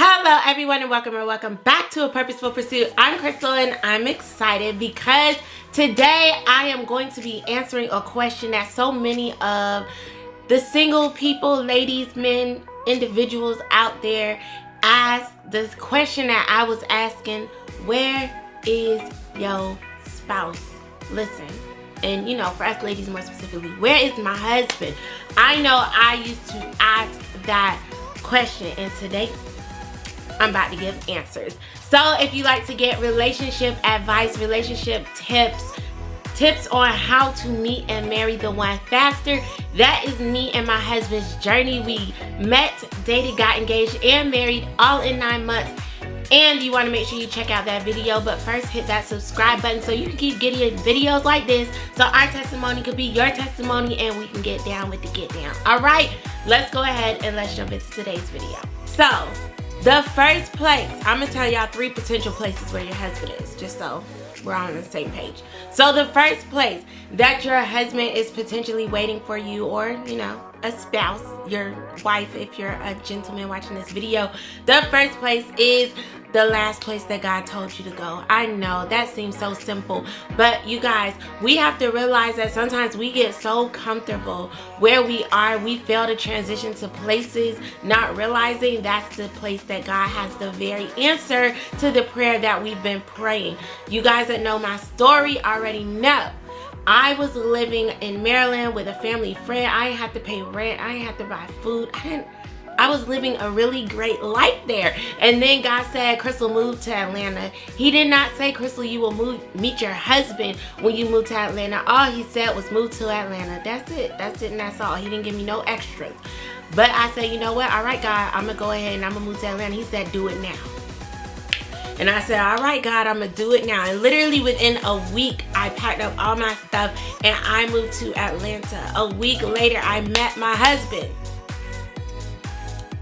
Hello everyone and welcome back to A Purposeful Pursuit. I'm Crystal and I'm excited because today I am going to be answering a question that so many of the single people, ladies, men, individuals out there ask. This question that I was asking: where is your spouse? Listen, and you know, for us ladies more specifically, where is my husband? I know I used to ask that question, and today I'm about to give answers. So if you like to get relationship advice, relationship tips on how to meet and marry the one faster, that is me and my husband's journey. We met, dated, got engaged, and married all in 9 months. And you want to make sure you check out that video. But first, hit that subscribe button so you can keep getting videos like this, so our testimony could be your testimony and we can get down with the get down. All right, let's go ahead and let's jump into today's video. So the first place, I'm going to tell y'all 3 potential places where your husband is, just so we're on the same page. So the first place that your husband is potentially waiting for you, or, you know, a spouse, your wife, if you're a gentleman watching this video, the first place is the last place that God told you to go. I know that seems so simple, but you guys, we have to realize that sometimes we get so comfortable where we are, we fail to transition to places, not realizing that's the place that God has the very answer to the prayer that we've been praying. You guys that know my story already know I was living in Maryland with a family friend. I didn't have to pay rent, I didn't have to buy food, I was living a really great life there. And then God said, Crystal, move to Atlanta. He did not say, Crystal, you will meet your husband when you move to Atlanta. All he said was move to Atlanta. That's it and that's all. He didn't give me no extras. But I said, you know what? All right, God, I'm gonna go ahead and I'm gonna move to Atlanta. He said, do it now. And I said, all right, God, I'm gonna do it now. And literally within a week, I packed up all my stuff and I moved to Atlanta. A week later, I met my husband.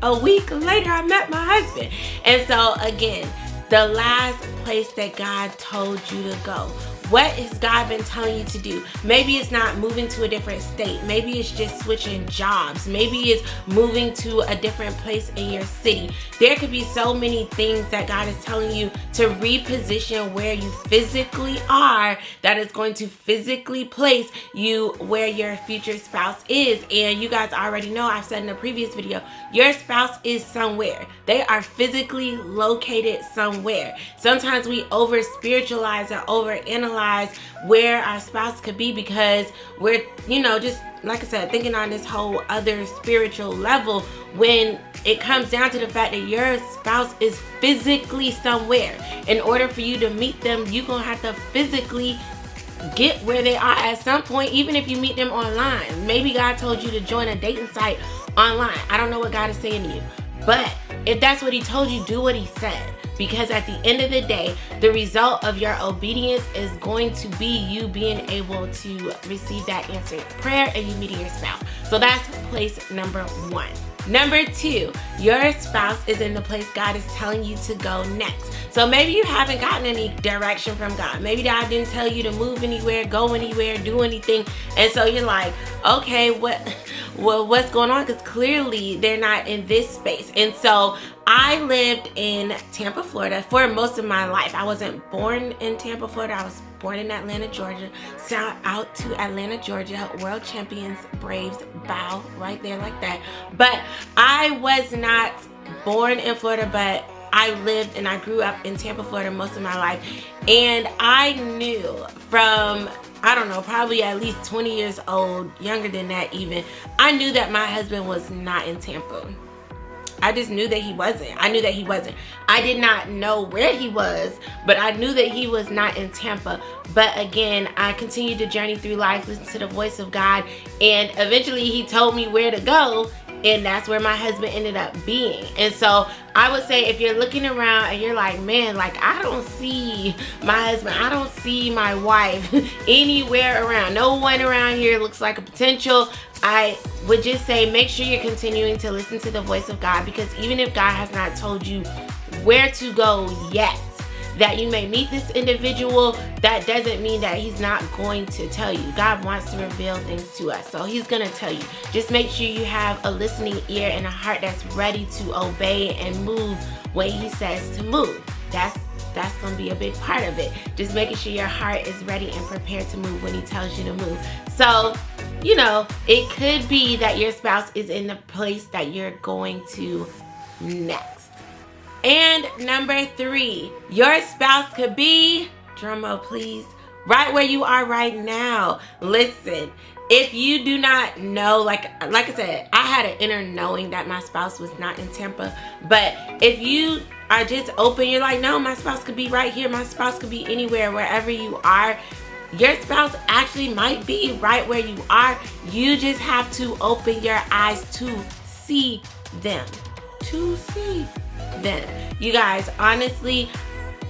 A week later, I met my husband. And so again, the last place that God told you to go. What has God been telling you to do? Maybe it's not moving to a different state. Maybe it's just switching jobs. Maybe it's moving to a different place in your city. There could be so many things that God is telling you to reposition where you physically are, that is going to physically place you where your future spouse is. And you guys already know, I've said in a previous video, your spouse is somewhere. They are physically located somewhere. Sometimes we over spiritualize and over analyze where our spouse could be because we're, you know, just like I said, thinking on this whole other spiritual level, when it comes down to the fact that your spouse is physically somewhere. In order for you to meet them, you're gonna have to physically get where they are at some point, even if you meet them online. Maybe God told you to join a dating site online. I don't know what God is saying to you, but if that's what he told you, do what he said. Because at the end of the day, the result of your obedience is going to be you being able to receive that answered prayer and you meeting your spouse. So that's place number 1. Number 2, your spouse is in the place God is telling you to go next. So maybe you haven't gotten any direction from God. Maybe God didn't tell you to move anywhere, go anywhere, do anything. And so you're like, okay, what's going on? Because clearly they're not in this space. And so I lived in Tampa, Florida for most of my life. I wasn't born in Tampa, Florida. I was born in Atlanta, Georgia. Shout out to Atlanta, Georgia. World champions, Braves, bow right there like that. But I was not born in Florida, but I lived and I grew up in Tampa, Florida most of my life. And I knew from, I don't know, probably at least 20 years old, younger than that even, I knew that my husband was not in Tampa. I just knew that he wasn't. I knew that he wasn't. I did not know where he was, but I knew that he was not in Tampa. But again, I continued to journey through life, listen to the voice of God, and eventually he told me where to go, and that's where my husband ended up being. And so I would say, if you're looking around and you're like, man, like, I don't see my husband, I don't see my wife anywhere around, no one around here looks like a potential, I would just say, make sure you're continuing to listen to the voice of God, because even if God has not told you where to go yet, that you may meet this individual, that doesn't mean that he's not going to tell you. God wants to reveal things to us, so he's gonna tell you. Just make sure you have a listening ear and a heart that's ready to obey and move when he says to move. That's gonna be a big part of it. Just making sure your heart is ready and prepared to move when he tells you to move. So, you know, it could be that your spouse is in the place that you're going to next. And number 3, your spouse could be, drumroll please, right where you are right now. Listen, if you do not know, like I said, I had an inner knowing that my spouse was not in Tampa. But if you are just open, you're like, no, my spouse could be right here. My spouse could be anywhere, wherever you are. Your spouse actually might be right where you are. You just have to open your eyes to see them. To see them. You guys, honestly,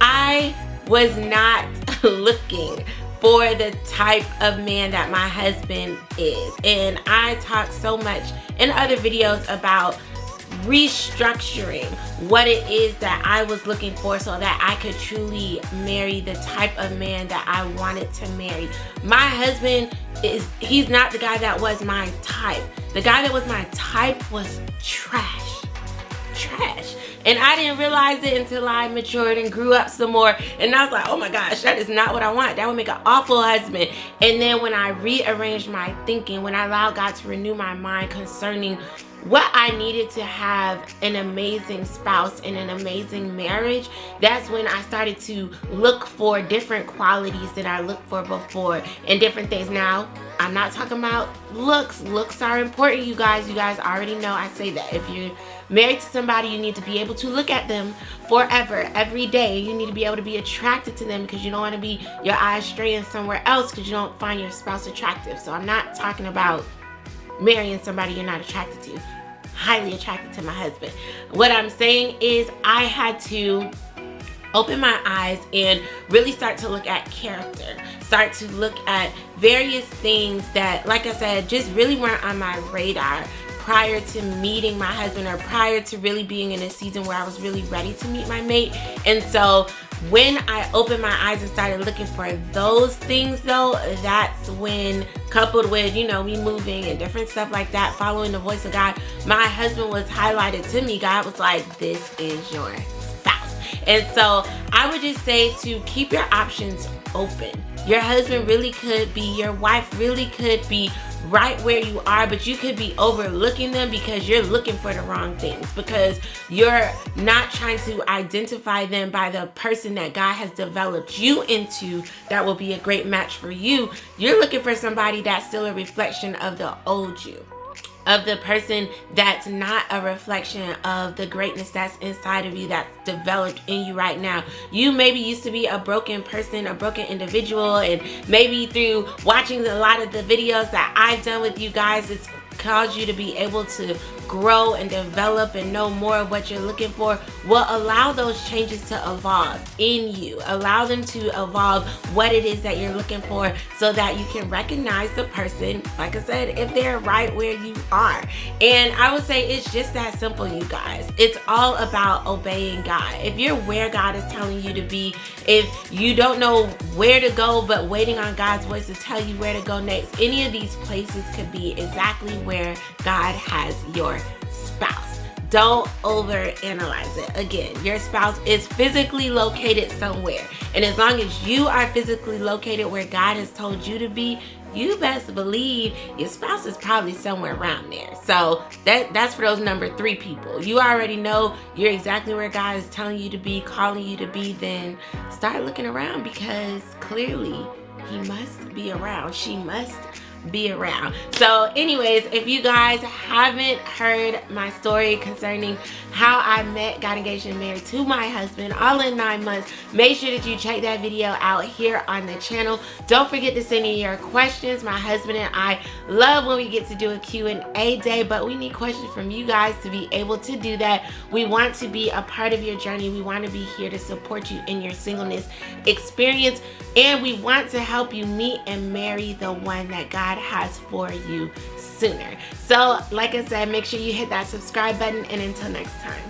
I was not looking for the type of man that my husband is. And I talk so much in other videos about restructuring what it is that I was looking for so that I could truly marry the type of man that I wanted to marry. My husband he's not the guy that was my type. The guy that was my type was trash. And I didn't realize it until I matured and grew up some more. And I was like, oh my gosh, that is not what I want. That would make an awful husband. And then when I rearranged my thinking, when I allowed God to renew my mind concerning what I needed to have an amazing spouse and an amazing marriage, that's when I started to look for different qualities that I looked for before and different things. Now, I'm not talking about looks. Looks are important, you guys. You guys already know I say that. If you're married to somebody, you need to be able to look at them forever, every day. You need to be able to be attracted to them because you don't want to be your eyes straying somewhere else because you don't find your spouse attractive. So I'm not talking about marrying somebody you're not attracted to. Highly attracted to my husband. What I'm saying is I had to open my eyes and really start to look at character, start to look at various things that, like I said, just really weren't on my radar prior to meeting my husband or prior to really being in a season where I was really ready to meet my mate. And so when I opened my eyes and started looking for those things though, that's when, coupled with, you know, me moving and different stuff like that, following the voice of God, my husband was highlighted to me. God was like, this is your spouse. And so I would just say to keep your options open. Your husband really could be, your wife really could be right where you are, but you could be overlooking them because you're looking for the wrong things, because you're not trying to identify them by the person that God has developed you into that will be a great match for you. You're looking for somebody that's still a reflection of the old you, of the person that's not a reflection of the greatness that's inside of you, that's developed in you right now. You maybe used to be a broken person, a broken individual, and maybe through watching a lot of the videos that I've done with you guys, it's caused you to be able to grow and develop and know more of what you're looking for. Will allow those changes to evolve in you. Allow them to evolve what it is that you're looking for so that you can recognize the person, like I said, if they're right where you are. And I would say it's just that simple, you guys. It's all about obeying God. If you're where God is telling you to be, if you don't know where to go but waiting on God's voice to tell you where to go next, any of these places could be exactly where God has your spouse. Don't overanalyze it. Again, your spouse is physically located somewhere. And as long as you are physically located where God has told you to be, you best believe your spouse is probably somewhere around there. So that's for those number 3 people. You already know you're exactly where God is telling you to be, calling you to be. Then start looking around, because clearly he must be around. She must be around. So anyways, if you guys haven't heard my story concerning how I met, got engaged, and married to my husband all in 9 months, make sure that you check that video out here on the channel. Don't forget to send in your questions. My husband and I love when we get to do a Q&A day, but we need questions from you guys to be able to do that. We want to be a part of your journey. We want to be here to support you in your singleness experience, and we want to help you meet and marry the one that God has for you sooner. So like I said, make sure you hit that subscribe button, and until next time.